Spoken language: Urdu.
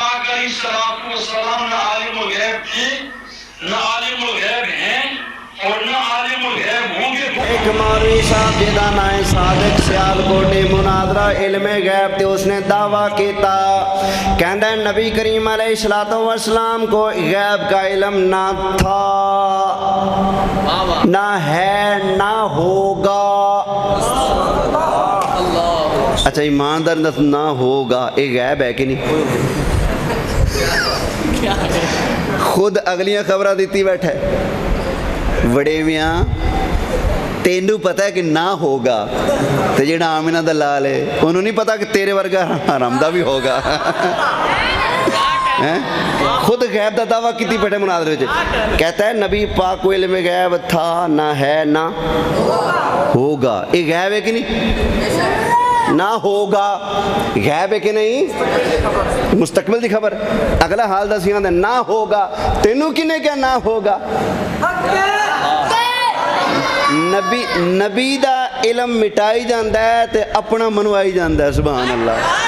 پاک علیہ السلام نہ عالم الغیب تھی، نہ عالم الغیب ہیں اور نہ عالم الغیب ہوں گے۔ ایک مولوی صاحب جدا نائیں صادق سیالکوٹی مناظرہ علم غیب تے اس نے دعویٰ کیتا، کہندہ ہے نبی کریم علیہ السلام کو غیب کا علم نہ تھا، نہ ہے، نہ ہوگا۔ اچھا ایماندار نہ ہوگا، ایک غیب ہے کہ نہیں؟ خود اگلیاں خبرہ دیتی بیٹھے بڑے میاں تینوں پتہ ہے کہ نہ ہوگا، تو جڑا آمینہ دلال ہے انہوں نہیں پتا کہ تیرے ورگا حرامدہ بھی ہوگا۔ خود غیب دا دعویٰ کتی بیٹھے مناظرے وچ، کہتا ہے نبی پاک کو علم غیب تھا، نہ ہے، نہ ہوگا۔ یہ غیب ہے کہ نہیں؟ نہ ہوگا غیب ہے کہ نہیں؟ مستقبل دی خبر۔ اگلا حال دا سیاں دے نہ ہوگا، تینوں کنے کیا نہ ہوگا؟ نبی دا علم مٹائی جاندہ ہے تے اپنا منوائی جاندہ ہے، سبحان اللہ۔